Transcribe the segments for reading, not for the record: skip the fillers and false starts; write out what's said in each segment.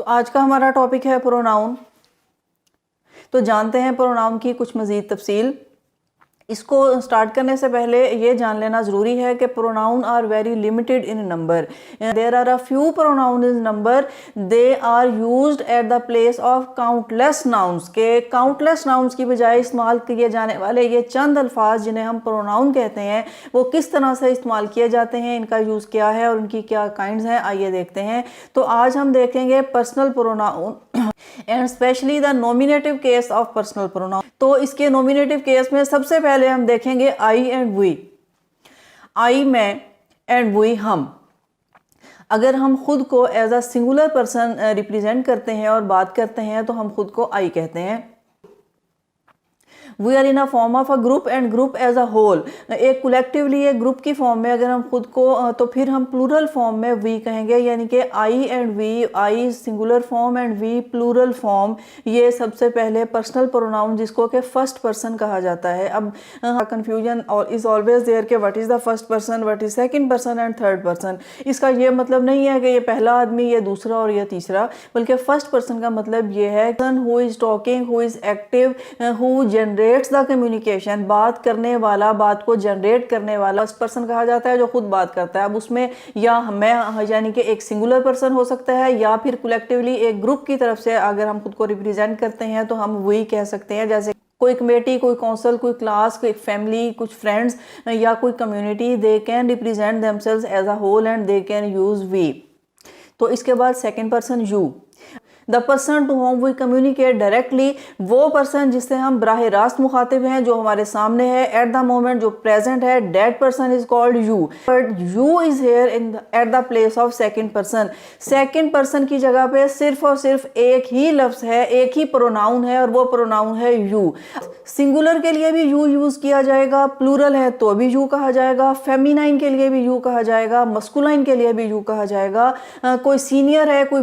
तो आज का हमारा टॉपिक है प्रोनाउन। तो जानते हैं प्रोनाउन की कुछ मज़ीद तफसील। इसको स्टार्ट करने से पहले ये जान लेना ज़रूरी है कि pronoun are very limited in number. There are a few pronoun in number, they are used at the place of countless nouns. के काउंटलेस नाउन्स की बजाय इस्तेमाल किए जाने वाले ये चंद अल्फाज जिन्हें हम प्रोनाउन कहते हैं वो किस तरह से इस्तेमाल किए जाते हैं, इनका यूज़ क्या है और उनकी क्या काइंड्स हैं, आइए देखते हैं। तो आज हम देखेंगे personal pronoun and specially the nominative case of personal pronoun. तो इसके नॉमिनेटिव केस में सबसे पहले हम देखेंगे आई एंड वी। आई मैं एंड वी हम। अगर हम खुद को as a singular person represent करते हैं और बात करते हैं तो हम खुद को आई कहते हैं। We are in a form of a group and group as a whole. एक कलेक्टिवली एक ग्रुप की फॉर्म में अगर हम खुद को तो फिर हम प्लूरल फॉर्म में वी कहेंगे, यानी कि I and we, I singular form and we plural form. ये सबसे पहले पर्सनल प्रोनाउन जिसको कि फर्स्ट पर्सन कहा जाता है। अब कंफ्यूजन और इज ऑलवेज देयर के what is the first person, what is second person and third person. इसका ये मतलब नहीं है कि ये पहला आदमी, ये दूसरा और ये तीसरा, बल्कि फर्स्ट पर्सन का मतलब ये है who is talking, who is active, who generates the communication. बात करने वाला, बात को जनरेट करने वाला फर्स्ट पर्सन कहा जाता है जो खुद बात करता है। अब उसमें या मैं यानी कि एक सिंगुलर पर्सन हो सकता है या फिर कलेक्टिवली एक ग्रुप की तरफ से अगर हम खुद को रिप्रेजेंट करते हैं तो हम वही कह सकते हैं। जैसे कोई कमेटी, कोई काउंसिल, कोई क्लास, कोई फैमिली, कुछ फ्रेंड्स या कोई community, they can represent themselves as a whole and they can use we. तो इसके बाद second person you. The person to whom we communicate directly, वो पर्सन जिससे हम बराह रास्त मुखातिब हैं, जो हमारे सामने है एट द मोमेंट, जो प्रेजेंट है, that person is called you. But you is here in eight the place of second person. Second person की जगह पे सिर्फ और सिर्फ एक ही लफ्ज है, एक ही प्रोनाउन है और वो प्रोनाउन है यू। सिंगुलर के लिए भी यू यूज किया जाएगा, प्लूरल है तो भी यू कहा जाएगा, फेमिनाइन के लिए भी यू कहा जाएगा, मस्कुलाइन के लिए भी यू कहा जाएगा। कोई सीनियर है, कोई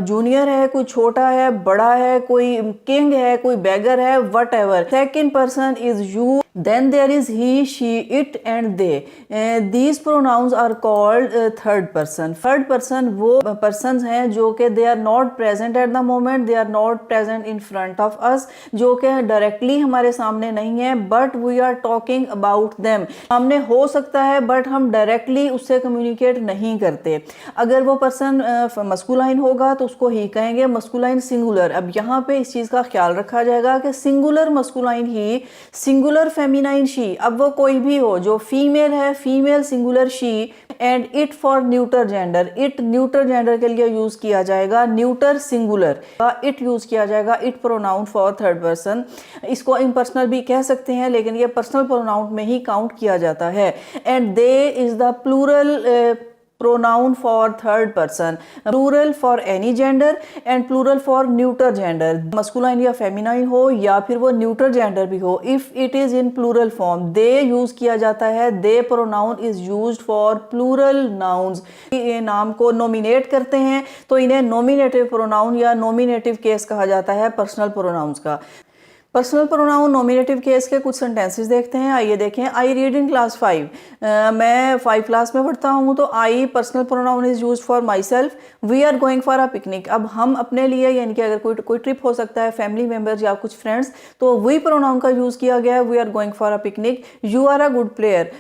जूनियर है, कोई छोटा है, बड़ा है, कोई किंग है, कोई बेगर है, whatever. Second person is you, then there is he, she, it and they. These pronouns are called third person. Third person वो पर्सन हैं जो कि they are not present at the moment, they are not present in front of us, जो कि डायरेक्टली हमारे सामने नहीं है, but we are talking about them. सामने हो सकता है बट हम डायरेक्टली उससे कम्युनिकेट नहीं करते। अगर वो पर्सन मस्कुलाइन होगा तो उसको ही कहेंगे, मस्कुलाइन सिंगुलर। अब यहाँ पे इस चीज़ का ख्याल रखा जाएगा कि singular masculine he, singular feminine she. अब वो कोई भी हो, जो फीमेल है female singular she, and it for neuter gender. It neuter gender के लिए यूज किया जाएगा, न्यूटर सिंगुलर का इट यूज किया जाएगा, it pronoun for third person. इसको इम्पर्सनल भी कह सकते हैं लेकिन ये पर्सनल प्रोनाउन में ही काउंट किया जाता है। And they is the plural pronoun for third person, plural for any gender and plural for neuter gender। masculine या feminine हो या फिर वो neuter gender भी हो, if it is in plural form they use किया जाता है। they pronoun is used for plural nouns। ये नाम को nominate करते हैं तो इन्हें nominative pronoun या nominative case कहा जाता है पर्सनल प्रोनाउंस का। पर्सनल प्रोनाउन नॉमिनेटिव केस के कुछ सेंटेंसेस देखते हैं, आइए देखें। I read in class 5। मैं 5 क्लास में पढ़ता हूँ तो I personal pronoun is used for myself. We are going for a picnic. अब हम अपने लिए, यानी कि अगर कोई ट्रिप हो सकता है, फैमिली मेम्बर्स या कुछ फ्रेंड्स, तो वी प्रोनाउन का यूज़ किया गया है, we are going for a picnic. You are a good player,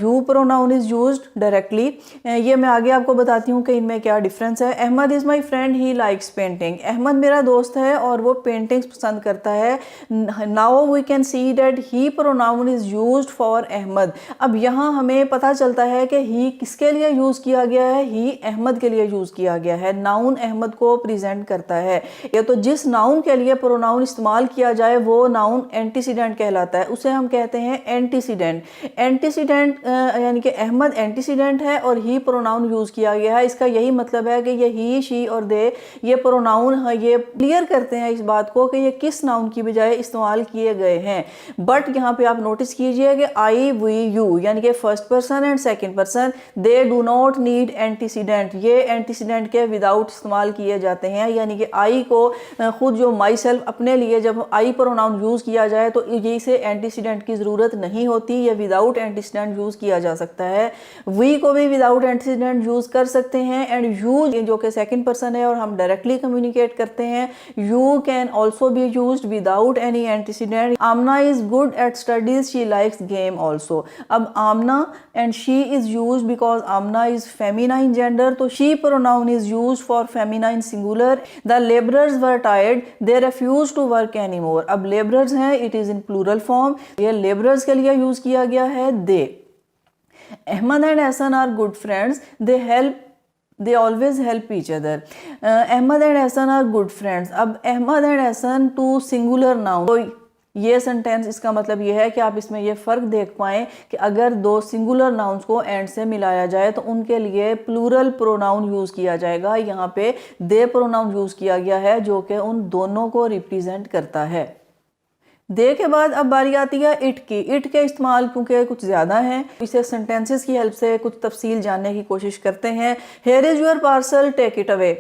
you pronoun is used directly. ये मैं आगे आपको बताती हूँ कि इनमें क्या डिफरेंस है। Ahmed is my friend, he likes painting. Ahmed मेरा दोस्त है और वो पेंटिंग्स पसंद करता है। Now we can see that he pronoun is used for Ahmad. अब यहाँ हमें पता चलता है कि he किसके लिए यूज़ किया गया है, he अहमद के लिए यूज़ किया गया है। नाउन अहमद को प्रेजेंट करता है। या तो जिस नाउन के लिए प्रोनाउन इस्तेमाल किया जाए वो नाउन एंटीसीडेंट कहलाता है, उसे हम कहते हैं एंटीसीडेंट। एंटीसीडेंट यानी कि अहमद एंटीसीडेंट है और ही प्रोनाउन यूज़ किया गया है। इसका यही मतलब है कि ये ही, शी और दे, ये प्रोनाउन ये क्लियर करते हैं इस बात को कि ये किस नाउन की बजाय इस्तेमाल किए गए हैं। बट यहाँ पे आप नोटिस कीजिए कि आई, वी, यू यानी कि first person and second person they do not need antecedent, ये एंटीसीडेंट के विदाउट इस्तेमाल किए जाते हैं। यानी कि आई को खुद जो माई सेल्फ अपने लिए जब आई प्रोनाउन यूज़ किया जाए तो इसे एंटीसीडेंट की ज़रूरत नहीं होती, ये विदाउट एंटीसीडेंट यूज़ किया जा सकता है। वी को भी विदाउट एंटीसीडेंट यूज़ कर सकते हैं। एंड यू जो कि सेकंड पर्सन है और हम डायरेक्टली कम्युनिकेट करते हैं, you can also be used without any antecedent. Amna is good at studies, she likes game also. अब Amna and she is used because Amna is feminine gender, तो she pronoun is used for feminine singular. The labourers were tired, they refuse to work anymore. अब labourers हैं, it is in plural form, ये labourers के लिए use किया गया है दे। Ahmad and Hassan are good friends, they always help each other. Ahmad and Hassan are good friends। अब Ahmad and Hassan to singular noun, तो ये सेंटेंस इसका मतलब ये है कि आप इसमें ये फ़र्क देख पाएँ कि अगर दो सिंगुलर नाउन्स को एंड से मिलाया जाए तो उनके लिए प्लूरल प्रोनाउन यूज़ किया जाएगा। यहाँ पे दे प्रोनाउन यूज़ किया गया है जो कि उन दोनों को रिप्रेजेंट करता है। दे के बाद अब बारी आती है इट की। इट के इस्तेमाल क्योंकि कुछ ज़्यादा है, इसे सेंटेंसेस की हेल्प से कुछ तफसील जानने की कोशिश करते हैं। Here is your parcel, take it away.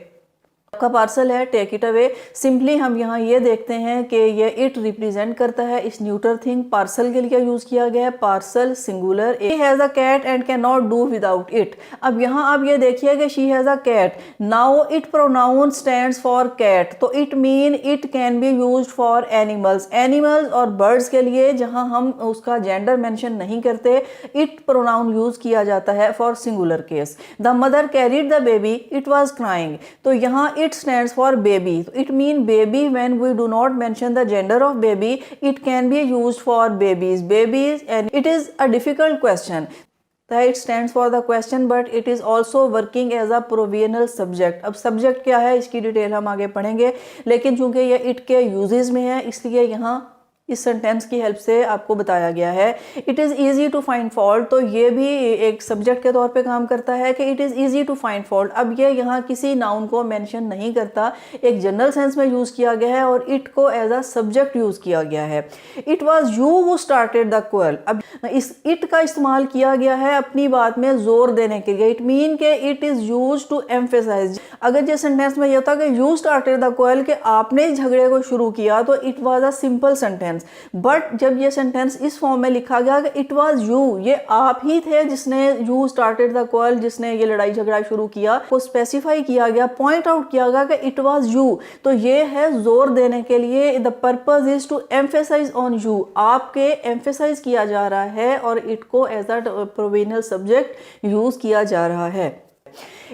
आपका पार्सल है, टेक इट अवे। सिंपली हम यहाँ ये देखते हैं कि ये इट रिप्रेजेंट करता है इस न्यूटर थिंग, पार्सल के लिए यूज़ किया गया है, parcel singular. She has a cat and can not do without it. अब यहाँ आप ये देखिए कि she has a cat, now it pronoun stands for cat, तो it mean it can be used for animals. Animals और birds के लिए जहाँ हम उसका जेंडर मेंशन नहीं करते, इट प्रोनाउन यूज़ किया जाता है for singular case. The mother carried the baby, it was crying, तो यहाँ it stands for baby. It means baby when we do not mention the gender of baby. It can be used for babies. Babies, and it is a difficult question. It stands for the question, but it is also working as a provisional subject. अब subject क्या है इसकी detail हम आगे पढ़ेंगे, लेकिन चूंकि ये it के uses में है इसलिए यहाँ इस सेंटेंस की हेल्प से आपको बताया गया है। It is easy to find fault, तो ये भी एक सब्जेक्ट के तौर पे काम करता है कि it is easy to find fault. अब ये यहाँ किसी नाउन को मेंशन नहीं करता, एक जनरल सेंस में यूज़ किया गया है और इट को एज अ सब्जेक्ट यूज़ किया गया है। It was you who started the quail. अब इस इट का इस्तेमाल किया गया है अपनी बात में जोर देने के लिए। इट मीन के it is use to emphasize. अगर ये सेंटेंस में ये होता कि यू स्टार्टेड द क्वेल, कि आपने इस झगड़े को शुरू किया, तो it was a simple sentence. But जब ये सेंटेंस इस फॉर्म में लिखा गया कि इट वाज यू, ये आप ही थे जिसने यू स्टार्टेड द क्वारल, जिसने ये लड़ाई झगड़ा शुरू किया, को स्पेसिफाई किया गया, पॉइंट आउट किया गया कि इट वाज यू, तो ये है जोर देने के लिए। The purpose is to emphasize on you, आपके एम्फेसाइज किया जा रहा है और इट को as a provisional subject use किया जा रहा है।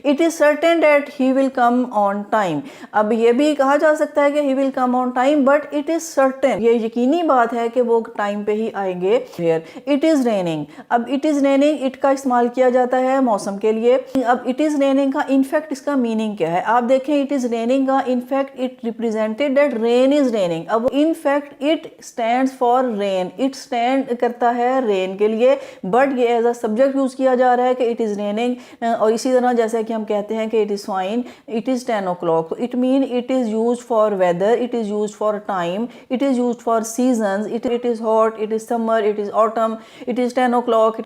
It is certain that he will come on time. अब ये भी कहा जा सकता है कि he will come on time, but it is certain, ये यकीनी बात है कि वो टाइम पे ही आएंगे। It is raining. अब इट इज़ रेनिंग, इट का इस्तेमाल किया जाता है मौसम के लिए। अब इट इज़ रेनिंग का इनफैक्ट इसका मीनिंग क्या है, आप देखें। इट इज़ रेनिंग का in fact it represented that rain is raining. अब in fact it stands for rain, it stand करता है रेन के लिए, बट ये एज अ सब्जेक्ट यूज़ किया जा रहा है कि इट इज़ रेनिंग। और इसी तरह जैसे कि हम कहते हैं कि it is fine, it is 10 o'clock, तो it mean it is used for weather, it is used for time, it is used for seasons, it is hot, it is summer, it is autumn, it is 10 o'clock.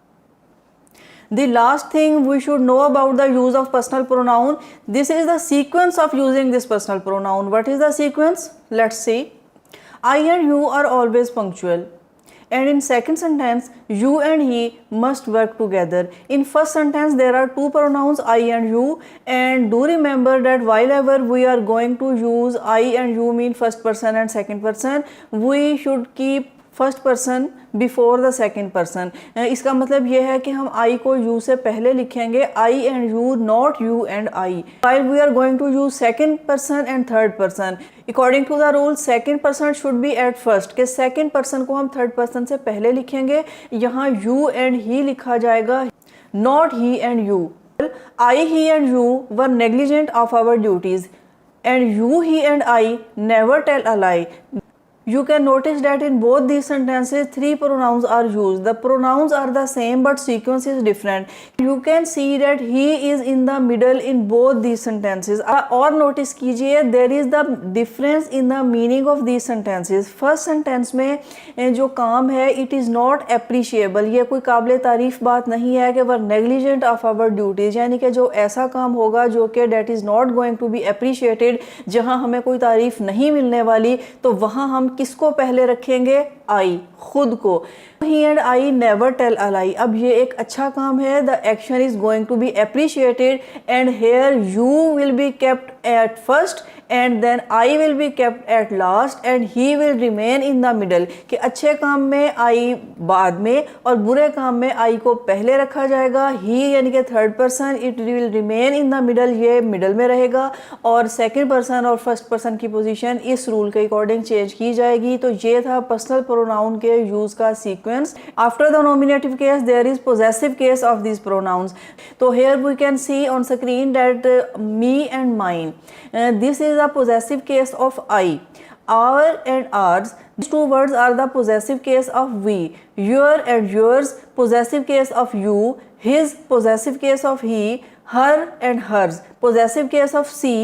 The last thing we should know about the use of personal pronoun, this is the sequence of using this personal pronoun. What is the sequence? Let's see. I and you are always punctual. And in second sentence, you and he must work together. In first sentence, there are two pronouns, I and you. And do remember that whenever we are going to use I and you mean first person and second person, we should keep first person before the second person. इसका मतलब ये है कि हम आई को you से पहले लिखेंगे, I and you, not you and I. While we are going to use second person and third person, according to the rule second person should be at first, के सेकेंड पर्सन को हम third person से पहले लिखेंगे। यहाँ you and he लिखा जाएगा, not he and you. I, he and you were negligent of our duties, and you, he and I never tell a lie. You can notice that in both these sentences three pronouns are used. The pronouns are the same but sequence is different. You can see that he is in the middle in both these sentences. और notice कीजिए there is the difference in the meaning of these sentences. First sentence में जो काम है it is not appreciable, ये कोई काबिल तारीफ बात नहीं है कि we're negligent of our duties, यानी कि जो ऐसा काम होगा जो कि that is not going to be appreciated, जहाँ हमें कोई तारीफ नहीं मिलने वाली, तो वहाँ हम किसको पहले रखेंगे? आई, खुद को। He and I never tell a lie. अब ये एक अच्छा काम है, the action is going to be appreciated and here you will be kept at first and then I will be kept at last and he will remain in the middle. कि अच्छे काम में आई बाद में और बुरे काम में आई को पहले रखा जाएगा। ही यानी कि third person, it will remain in the middle, ये मिडल में रहेगा और सेकंड पर्सन और फर्स्ट पर्सन की पोजीशन इस रूल के अकॉर्डिंग चेंज की जाएगी। तो ये था पर्सनल प्रोनाउन के यूज का sequence. After the nominative case there is possessive case of this pronouns. तो here we can see on screen that me and mine, this is a possessive case of I. Our and ours, these two words are the possessive case of we. Your and yours, possessive case of you. His, possessive case of he. Her and hers, possessive case of she.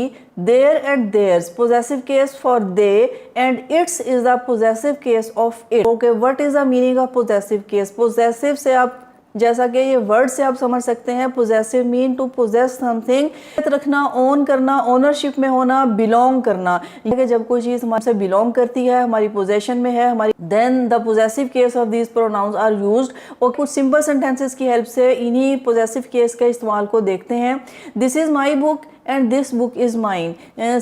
Their and theirs, possessive case for they. And its is the possessive case of it. Okay, what is the meaning of possessive case? Possessive से आप जैसा कि ये word से आप समझ सकते हैं, possessive mean to possess something, रखना, ओन करना, ओनरशिप में होना, बिलोंग करना। कि जब कोई चीज़ हमारे से बिलोंग करती है, हमारी पोजेशन में है, हमारी, then the possessive case of these pronouns are used. और कुछ सिंपल सेंटेंसेस की हेल्प से इन्हीं पोजेसिव केस के इस्तेमाल को देखते हैं। This is my book and this book is mine.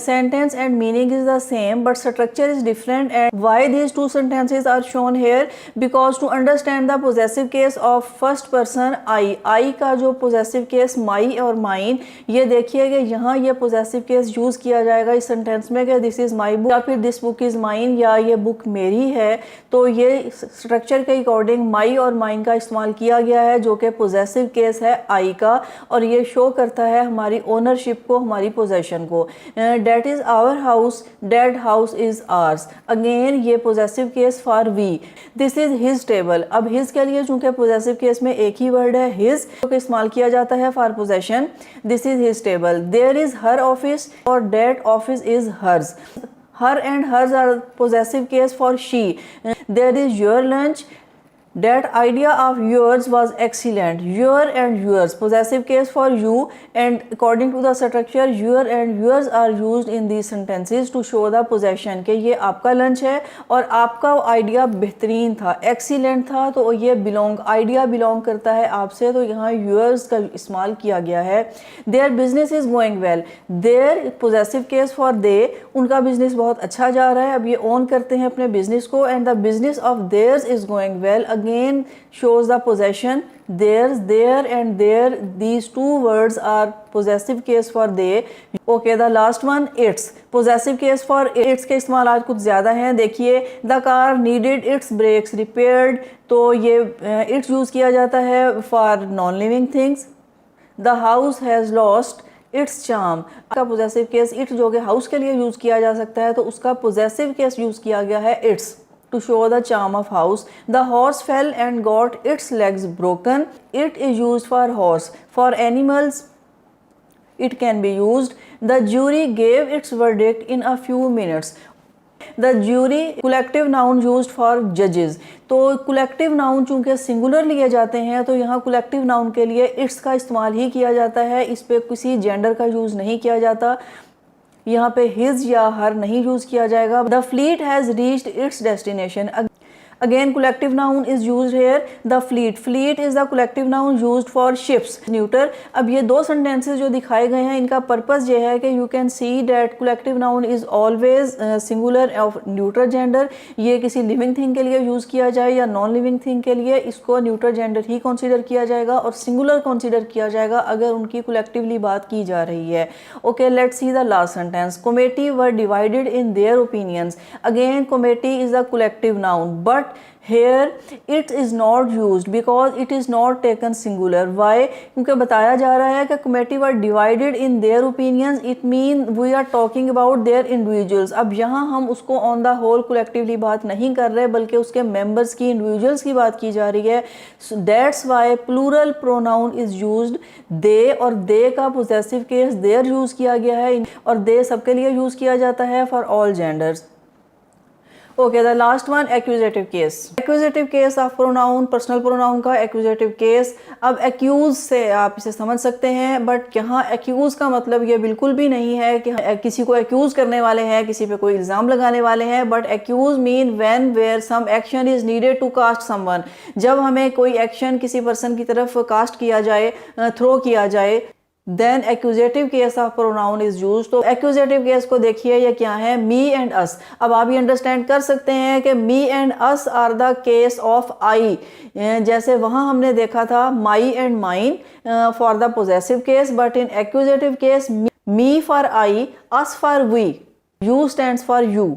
Sentence and meaning is the same but structure is different. And why these two sentences are shown here? Because to understand the possessive case of first person I का जो possessive case my और mine, ये देखिए कि यहाँ ये possessive case use किया जाएगा इस sentence में कि this is my book या फिर this book is mine या ये book मेरी है। तो ये structure के according my और mine का इस्तेमाल किया गया है जो कि possessive case है I का, और ये शो करता है हमारी ownership को, हमारी पोजेशन को। That is our house, that house is ours. Again ये possessive case for we. This is his table. अब हिज के लिए चूंकि पोजेसिव केस में एक ही वर्ड है हिज, तो इस्तेमाल किया जाता है for possession. This is his table. There is her office और that office is hers. Her and hers are possessive case for she. There is your lunch. That idea of yours was excellent. Your and yours, possessive case for you, and according to the structure, your and yours are used in these sentences to show the possession कि ये आपका lunch है और आपका idea बेहतरीन था, excellent था, तो ये belong, आइडिया belong करता है आपसे, तो यहाँ yours का इस्तेमाल किया गया है। Their business is going well. Their possessive case for they, उनका बिजनेस बहुत अच्छा जा रहा है, अब ये own करते हैं अपने बिजनेस को, and the business of theirs is going well. Again shows the possession theirs, their and their, these two words are possessive case for they. Okay, the last one its, possessive case for its के इस्तेमाल आज कुछ ज़्यादा हैं। देखिए the car needed its brakes repaired, तो ये its use किया जाता है for non living things. The house has lost its charm, का possessive case it जो कि house के लिए यूज़ किया जा सकता है, तो उसका possessive case यूज़ किया गया है its to show the charm of house. The horse fell and got its legs broken. It is used for horse. For animals, it can be used. The jury gave its verdict in a few minutes. The jury, collective noun used for judges. तो collective noun चूँकि singular लिए जाते हैं, तो यहाँ collective noun के लिए its का इस्तेमाल ही किया जाता है, इस पे किसी gender का यूज़ नहीं किया जाता। यहाँ पे his या her नहीं यूज़ किया जाएगा। The fleet has reached its destination. Again collective noun is used here. The fleet, fleet is the collective noun used for ships. Neuter. अब ये दो sentences जो दिखाए गए हैं, इनका purpose ये है कि you can see that collective noun is always singular of neuter gender. ये किसी living thing के लिए यूज़ किया जाए या non living thing के लिए, इसको neuter gender ही consider किया जाएगा और singular consider किया जाएगा अगर उनकी collectively बात की जा रही है। Okay, let's see the last sentence. Committee were divided in their opinions. Again committee is a collective noun, but here it is not used because it is not taken singular. Why? क्योंकि बताया जा रहा है कि committee were divided in their opinions, it mean we are talking about their individuals. अब यहाँ हम उसको on the whole collectively बात नहीं कर रहे बल्कि उसके members की, individuals की बात की जा रही है. So that's why plural pronoun is used. they और they का possessive case their यूज़ किया गया है और they सबके लिए यूज़ किया जाता है for all genders. Okay, the last one accusative case. Accusative case of pronoun, personal pronoun का एक्यूजेटिव केस. अब एक्यूज से आप इसे समझ सकते हैं, बट यहाँ एक्यूज का मतलब ये बिल्कुल भी नहीं है कि किसी को एक्यूज करने वाले हैं, किसी पे कोई इल्ज़ाम लगाने वाले हैं. But accuse mean when where some action is needed to cast someone. जब हमें कोई एक्शन किसी पर्सन की तरफ कास्ट किया जाए, थ्रो किया जाए, then accusative case of pronoun is use. तो एक्यूजेटिव केस को देखिए, ये क्या है? Me and us. अब आप ये अंडरस्टैंड कर सकते हैं कि me and us are the case of I. जैसे वहाँ हमने देखा था my and mine for the possessive case, but in accusative case me for I, us for we, you stands for you,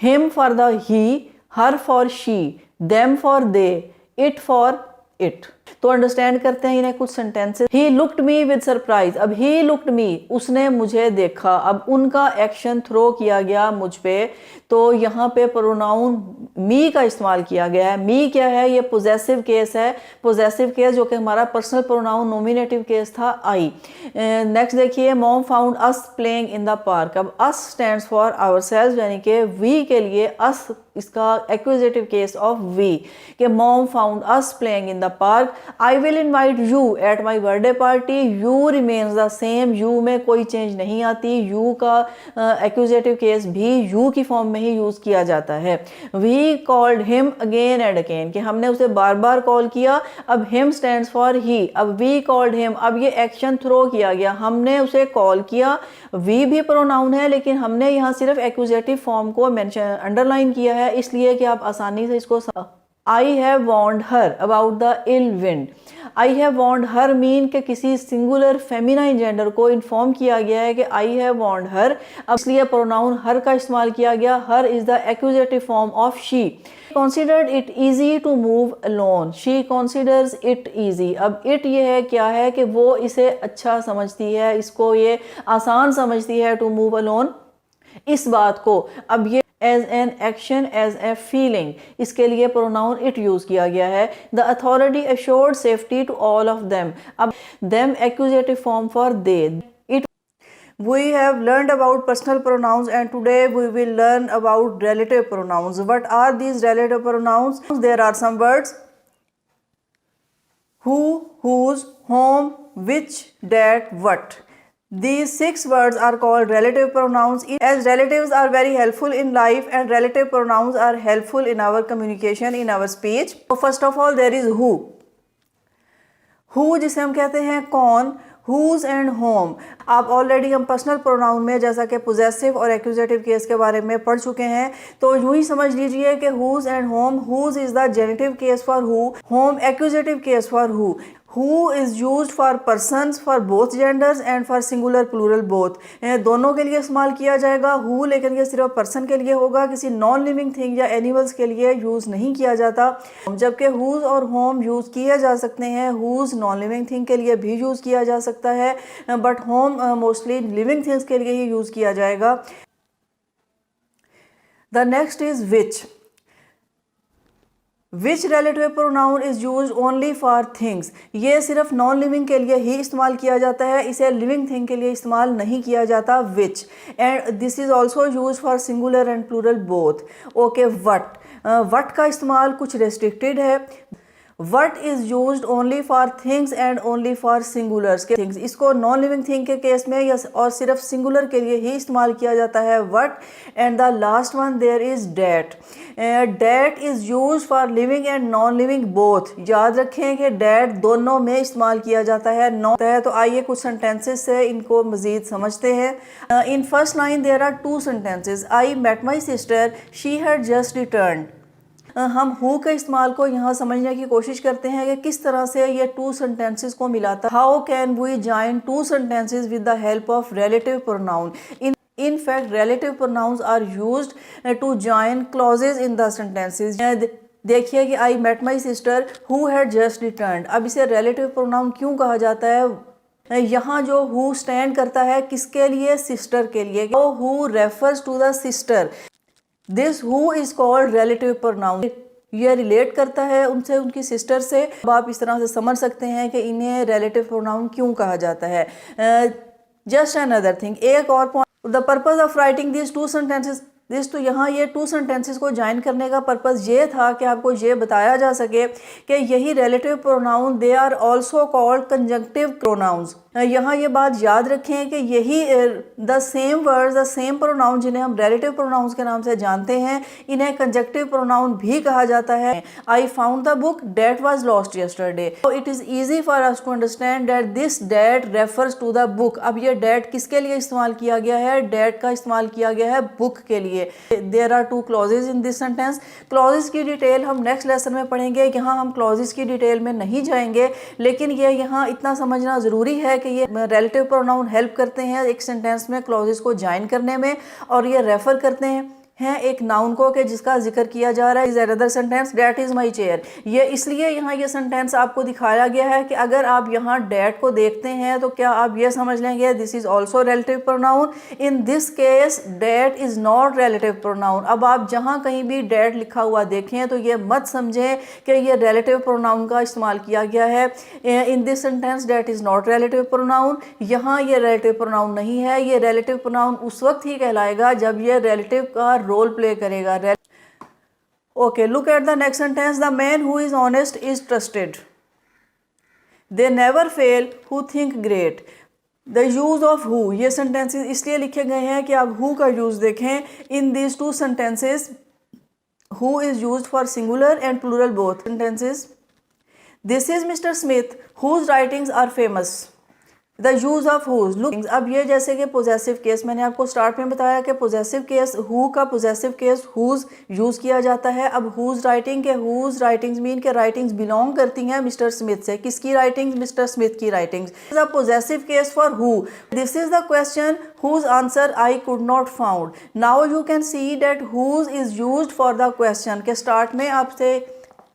him for the he, her for she, them for they, it for it. तो understand करते हैं इन्हें कुछ sentences. He looked me with surprise. अब he looked मी, उसने मुझे देखा. अब उनका एक्शन थ्रो किया गया मुझ पे, तो यहाँ पे प्रोनाउन मी का इस्तेमाल किया गया है. मी क्या है? ये पोजेसिव केस है. पोजेसिव केस जो कि हमारा पर्सनल प्रोनाउन नॉमिनेटिव केस था, आई. नेक्स्ट देखिए, mom found us playing in the park. अब अस स्टैंड्स फॉर आवरसेल्व्स, यानी कि वी के लिए अस इसका एक्विजिटिव केस ऑफ वी, कि mom found us playing in the park. I will invite you at my birthday party. You remains the same. You में कोई change नहीं आती. यू का एक्विजिटिव केस भी यू की फॉर्म में ही यूज किया जाता है. We called him again and again, कि हमने उसे बार बार कॉल किया. अब हिम स्टैंड्स फॉर ही. अब वी कॉल्ड हिम, अब ये एक्शन थ्रो किया गया, हमने उसे कॉल किया. वी भी प्रोनाउन है, लेकिन हमने यहाँ सिर्फ एक्विजिटिव फॉर्म को मेंशन अंडरलाइन किया है, इसलिए कि आप आसानी से इसको. I have warned her about the ill wind. I have warned her mean कि किसी सिंगुलर फेमिनाइन जेंडर को इन्फॉर्म किया गया है कि I have warned her. अब इसलिए प्रोनाउन हर का इस्तेमाल किया गया. Her is the accusative form of she. Considered it easy to move alone. She considers it easy. अब it ये है, क्या है कि वो इसे अच्छा समझती है, इसको ये आसान समझती है to move alone, इस बात को. अब ये as an action, as a feeling, इसके लिए प्रोनाउन इट यूज किया गया है. The authority assured safety to all of them. अब them accusative form for they. It. We have learned about personal pronouns and today we will learn about relative pronouns. What are these relative pronouns? There are some words: who, whose, whom, which, that, what. These 6 words are called relative pronouns, as relatives are very helpful in life and relative pronouns are helpful in our communication, in our speech. So first of all there is who. Who जिसे हम कहते हैं कौन. whose and whom. आप already हम personal pronoun में जैसा कि पोजेसिव और एक्यूजेटिव केस के बारे में पढ़ चुके हैं, तो यूँ ही समझ लीजिए कि whose and whom. whose is the genitive case for who, whom accusative case for who. Who is used for persons for both genders and for singular plural both. दोनों के लिए इस्तेमाल किया जाएगा who, लेकिन ये सिर्फ पर्सन के लिए होगा, किसी नॉन लिविंग थिंग या एनिमल्स के लिए यूज़ नहीं किया जाता. जबकि whose और whom यूज़ किए जा सकते हैं. whose नॉन लिविंग थिंग के लिए भी यूज़ किया जा सकता है, but whom mostly living things के लिए ही यूज़ किया जाएगा. The next is which. Which relative pronoun is used only for things. ये सिर्फ नॉन लिविंग के लिए ही इस्तेमाल किया जाता है, इसे लिविंग थिंग के लिए इस्तेमाल नहीं किया जाता. which. And this is also use for singular and plural both. Okay, what. what का इस्तेमाल कुछ रेस्ट्रिक्टेड है. What is used only for things and only for singulars के things. इसको नॉन लिविंग थिंग के केस में या और सिर्फ सिंगुलर के लिए ही इस्तेमाल किया जाता है what. And the last one there is that. that is used for living and non living both. याद रखें कि that दोनों में इस्तेमाल किया जाता है. तो आइए कुछ सेंटेंसेस से इनको मज़ीद समझते हैं. in first line there are 2 sentences. I met my sister, she had just returned. हम हु के इस्तेमाल को यहाँ समझने की कोशिश करते हैं कि किस तरह से ये 2 sentences को मिलाता. How can we join 2 sentences with the help of relative pronoun. In fact, relative pronouns are used to join clauses in the sentences. देखिए कि I met my sister who had just return. अब इसे relative pronoun क्यों कहा जाता है? यहाँ जो हु स्टैंड करता है किसके लिए? सिस्टर के लिए। Who refers to the sister, this who is called relative pronoun. ये रिलेट करता है उनसे, उनकी सिस्टर से। अब आप इस तरह से समझ सकते हैं कि इन्हें रिलेटिव प्रोनाउन क्यों कहा जाता है। जस्ट अनदर थिंग, एक और point, the purpose of writing this two sentences this, तो यहाँ ये टू सेंटेंसेस को ज्वाइन करने का पर्पज़ ये था कि आपको ये बताया जा सके कि यही relative pronoun they are also called conjunctive pronouns. यहाँ ये बात याद रखें कि यही the same words, the same pronoun जिन्हें हम रिलेटिव प्रोनाउंस के नाम से जानते हैं, इन्हें कंजंक्टिव प्रोनाउन भी कहा जाता है। I found the book that was lost yesterday. It is easy for us to understand that this that refers to the book. अब ये डेट किसके लिए इस्तेमाल किया गया है? डेट का इस्तेमाल किया गया है बुक के लिए। There are two clauses in this sentence. Clauses की डिटेल हम नेक्स्ट लेसन में पढ़ेंगे। यहाँ हम क्लॉजेज की डिटेल में नहीं जाएंगे, लेकिन ये यहाँ इतना समझना ज़रूरी है कि ये रिलेटिव प्रोनाउन हेल्प करते हैं एक सेंटेंस में क्लॉजेज को ज्वाइन करने में, और ये रेफर करते हैं एक नाउन को कि जिसका जिक्र किया जा रहा है। Is another sentence that is my chair. ये इसलिए यहाँ ये सेंटेंस आपको दिखाया गया है कि अगर आप यहाँ डेट को देखते हैं तो क्या आप ये समझ लेंगे this is also relative pronoun. In this case that is not relative pronoun. अब आप जहाँ कहीं भी डेट लिखा हुआ देखें तो ये मत समझें कि ये रिलेटिव प्रोनाउन का इस्तेमाल किया गया है। In this sentence that is not relative pronoun. यहाँ ये रिलेटिव प्रोनाउन नहीं है। ये रिलेटिव प्रोनाउन उस वक्त ही कहलाएगा जब ये रिलेटिव का रोल प्ले करेगा। Okay, look at the next sentence, the man who is honest is trusted, they never fail who think great. The use of who, ये सेंटेंसेस इसलिए लिखे गए हैं कि आप हु का यूज देखें। In these two sentences who is used for singular and plural both sentences. This is mister Smith whose writings are famous. The use of whose, look, अब ये जैसे कि पोजेसिव केस, मैंने आपको स्टार्ट में बताया कि पोजेसिव केस हु का पोजेसिव केस हुज यूज किया जाता है। अब हुज राइटिंग के हुज राइटिंग्स मीन के राइटिंग्स बिलोंग करती हैं मिस्टर स्मिथ से। किसकी राइटिंग्स? मिस्टर स्मिथ की writings. The possessive case for who, this is the question whose answer I could not found. Now you can see that whose is used for the question. के start में आपसे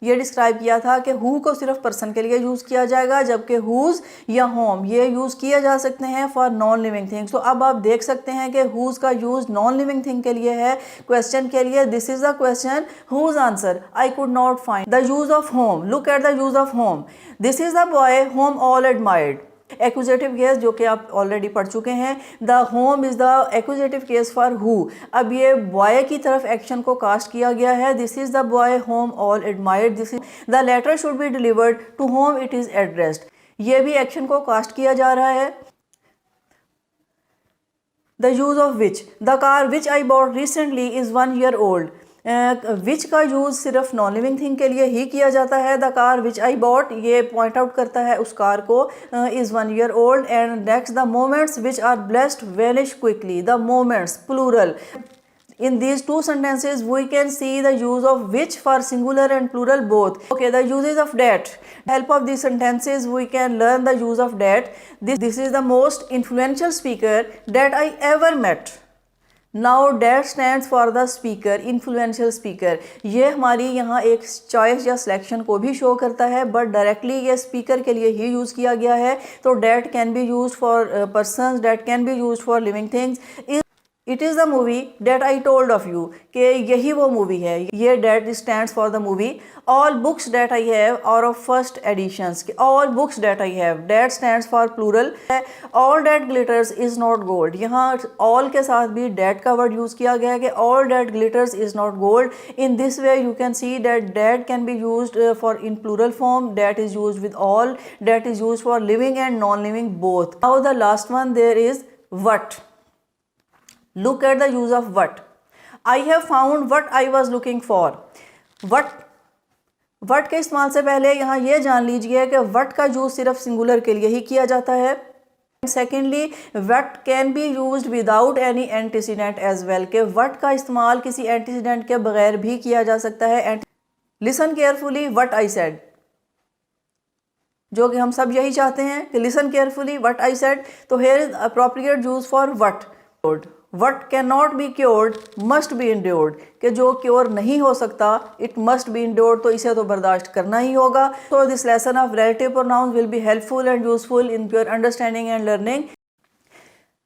ये describe किया था कि who co सिर्फ person के लिए यूज़ किया जाएगा, जबकि हुज या होम ये यूज़ किए जा सकते हैं फॉर नॉन लिविंग थिंग्स। तो अब आप देख सकते हैं कि हुज का यूज़ नॉन लिविंग थिंग के लिए है, क्वेश्चन के लिए। This is the question whose answer I could not find. The use of whom, look at the use of whom. This is the boy whom all admired. Accusative case जो कि आप already पढ़ चुके हैं। The whom is the accusative case for who. अब ये boy की तरफ एक्शन को कास्ट किया गया है। This is the boy whom all admired. This is the letter should be delivered to whom it is addressed. ये भी एक्शन को कास्ट किया जा रहा है। The use of which, the car which I bought recently is 1 year old। Which का use सिर्फ non living thing के लिए ही किया जाता है। The car which I bought ये पॉइंट आउट करता है उस कार को। Is 1 year old। And next, the moments which are blessed vanish quickly. The moments plural. In these two sentences, we can see the use of which for singular and plural both. Okay, the uses of that. Help of these sentences, we can learn the use of that. This is the most influential speaker that I ever met. Now that stands for the speaker, influential speaker. ये हमारी यहाँ एक choice या selection को भी show करता है, but directly ये स्पीकर के लिए ही यूज़ किया गया है। तो that can be used for persons, that can be used for living things. It is the movie that I told of you, कि यही वो मूवी है। ये that stands for the movie. All books that I have are of first editions, all books that I have, that stands for plural. All that glitters is not gold. यहाँ all के साथ भी date का word use किया गया है कि all that glitters is not gold. In this way you can see that that can be used for in plural form. That is used with all, that is used for living and non living both. Now the last one there is what. Look at the use of what. I have found what I was looking for. What के इस्तेमाल से पहले यहाँ ये जान लीजिए कि what का यूज सिर्फ सिंगुलर के लिए ही किया जाता है। Secondly, what can be used without any antecedent as well, कि what का इस्तेमाल किसी एंटीसीडेंट के बगैर भी किया जा सकता है। Listen carefully what I said, जो कि हम सब यही चाहते हैं कि listen carefully what I said। तो here is appropriate use for what. What can not be cured must be endured, कि जो क्योर नहीं हो सकता इट मस्ट बी इंड्योर्ड, तो इसे तो बर्दाश्त करना ही होगा। तो this lesson of relative pronouns will be helpful and useful in your understanding and learning.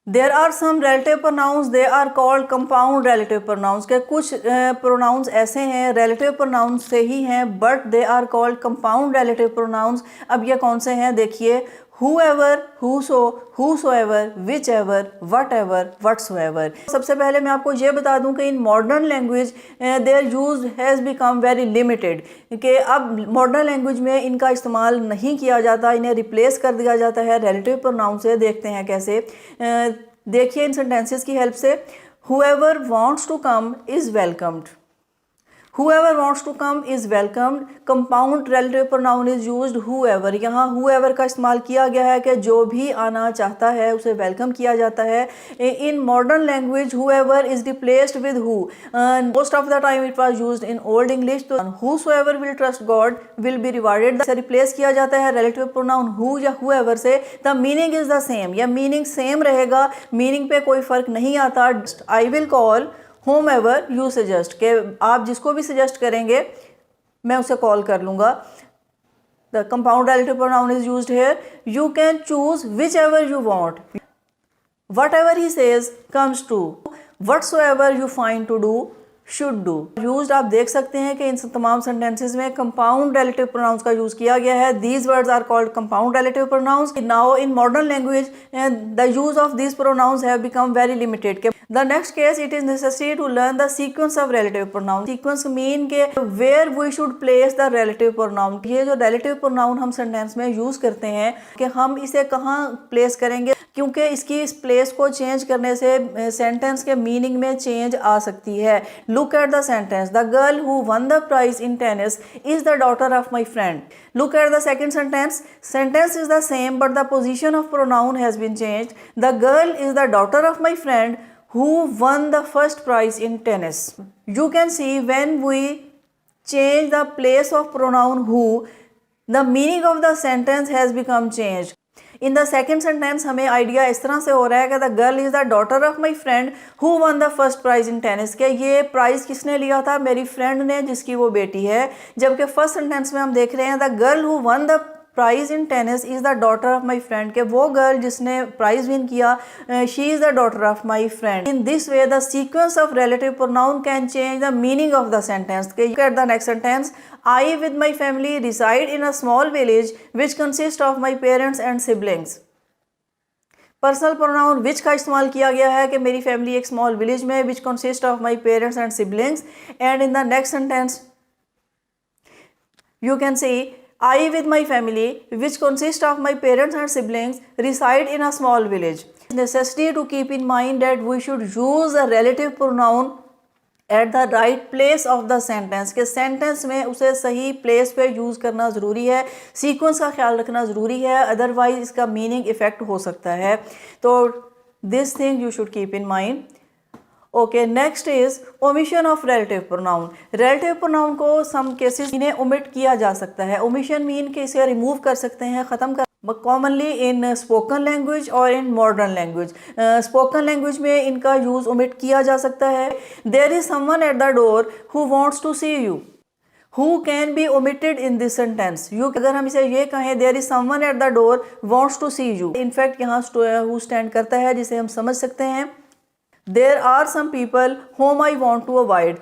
There are some relative pronouns, they are called compound relative pronouns, के कुछ pronouns ऐसे हैं relative pronouns से ही हैं but they are called compound relative pronouns। अब ये कौन से हैं देखिए, whoever, whoso, whosoever, whichever, whatever, whatsoever। सबसे पहले मैं आपको ये बता दूं कि in modern language their use has become very limited, कि अब मॉडर्न लैंग्वेज में इनका इस्तेमाल नहीं किया जाता, इन्हें रिप्लेस कर दिया जाता है रिलेटिव प्रोनाउन से। देखते हैं कैसे, देखिए इन सेंटेंसेस की हेल्प से। whoever wants to come is welcomed, whoever wants to come is welcomed। Compound relative pronoun is used whoever, यहाँ whoever का इस्तेमाल किया गया है कि जो भी आना चाहता है उसे वेलकम किया जाता है। इन modern language whoever is replaced with who, most of the time it was used in old English। तो whosoever will trust God will be rewarded से रिप्लेस किया जाता है relative pronoun who या whoever से। the meaning is the same, या meaning same रहेगा, meaning पे कोई फ़र्क नहीं आता। I will call whomever you suggest, के आप जिसको भी सजेस्ट करेंगे मैं उसे कॉल कर लूँगा। The compound relative pronoun is used here. You can choose whichever you want, whatever he says comes true, whatsoever you find to do should do. Use आप देख सकते हैं कि इन तमाम सेंटेंसेस में कंपाउंड रिलेटिव प्रोनाउंस का use किया गया है। These words are called compound relative pronouns. Now in modern language the use of these pronouns have become very limited. The next case it is necessary to learn the sequence of relative pronoun. Sequence mean के where we should place the relative pronoun. ये जो relative pronoun हम sentence में use करते हैं कि हम इसे कहाँ प्लेस करेंगे, क्योंकि इसकी इस प्लेस को चेंज करने से सेंटेंस के मीनिंग में चेंज आ सकती है। Look at the sentence. The girl who won the prize in tennis is the daughter of my friend. Look at the second sentence. Sentence is the same but the position of pronoun has been changed. The girl is the daughter of my friend who won the first prize in tennis. You can see when we change the place of pronoun who, the meaning of the sentence has become changed. In the second sentence हमें idea इस तरह से हो रहा है कि the girl is the daughter of my friend who won the first prize in tennis, के ये प्राइज़ किसने लिया था, मेरी फ्रेंड ने जिसकी वो बेटी है। जबकि फर्स्ट सेंटेंस में हम देख रहे हैं the girl who won the prize in tennis is the daughter of my friend, के वो गर्ल जिसने प्राइज विन किया she is the daughter of my friend. In this way the sequence of relative pronoun can change the meaning of the sentence. Look at the next sentence. I with my family reside in a small village which consists of my parents and siblings. Personal pronoun विच का इस्तेमाल किया गया है कि मेरी family एक small village में which consist of my parents and siblings. And in the next sentence you can say I with my family which consists of my parents and siblings reside in a small village. It's necessary to keep in mind that we should use a relative pronoun at the right place of the sentence, के sentence में उसे सही place पे use करना ज़रूरी है, sequence का ख्याल रखना ज़रूरी है, अदरवाइज इसका मीनिंग इफेक्ट हो सकता है। तो this thing you should keep in mind. Okay, next is omission of relative pronoun. Relative pronoun को सम केसेस इन्हें ओमिट किया जा सकता है। ओमिशन मीन के इसे रिमूव कर सकते हैं, ख़त्म कर, कॉमनली इन स्पोकन लैंग्वेज और in modern language. Spoken language में इनका यूज़ ओमिट किया जा सकता है। There is someone at the door who wants to see you, who can be omitted in this sentence. You अगर हम इसे ये कहें there is someone at the door wants to see you, in fact यहाँ हु स्टैंड करता है जिसे हम समझ सकते हैं। There are some people whom I want to avoid.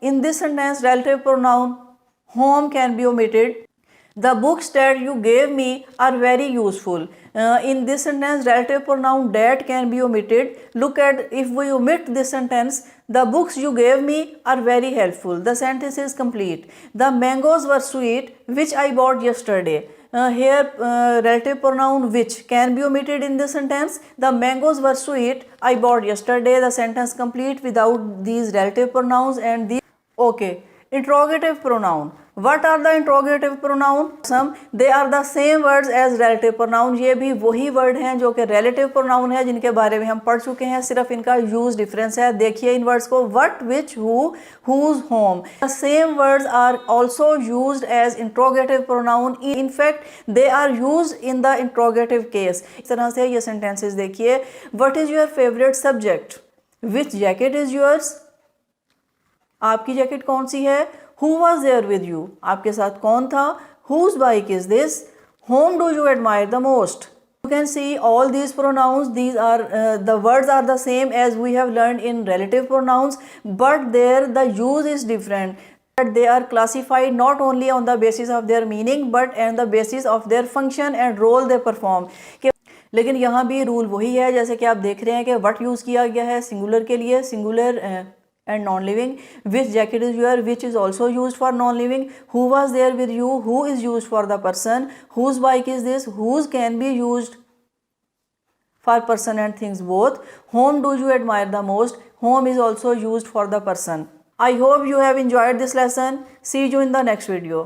In this sentence relative pronoun home can be omitted. The books that you gave me are very useful. In this sentence, relative pronoun that can be omitted. Look at, if we omit this sentence, the books you gave me are very helpful. The sentence is complete. The mangoes were sweet, which I bought yesterday. Here, relative pronoun which can be omitted in this sentence. The mangoes were sweet, I bought yesterday. The sentence complete without these relative pronouns and these. Okay. Interrogative pronoun. What are the interrogative pronoun? Some they are the same words as relative pronoun. ये भी वही word हैं जो कि relative pronoun है, जिनके बारे में हम पढ़ चुके हैं, सिर्फ इनका यूज डिफरेंस है। देखिए इन वर्ड्स को, what, which, who, whose, whom. The same words are also used as interrogative pronoun. In fact, they are used in the interrogative case. इस तरह से ये sentences देखिए। What is your favorite subject? Which jacket is yours, आपकी jacket कौन सी है। Who was there with you, आपके साथ कौन था। Whose bike is this, whom do you admire the most. You can see all these pronouns, these are the words are the same as we have learned in relative pronouns, but there the use is different, that they are classified not only on the basis of their meaning but on the basis of their function and role they perform। लेकिन यहाँ भी rule वही है, जैसे कि आप देख रहे हैं कि व्हाट यूज़ किया गया है सिंगुलर के लिए, singular and non-living, which jacket is your, which is also used for non-living, who was there with you, who is used for the person, whose bike is this, whose can be used for person and things both, whom do you admire the most, whom is also used for the person। I hope you have enjoyed this lesson, see you in the next video।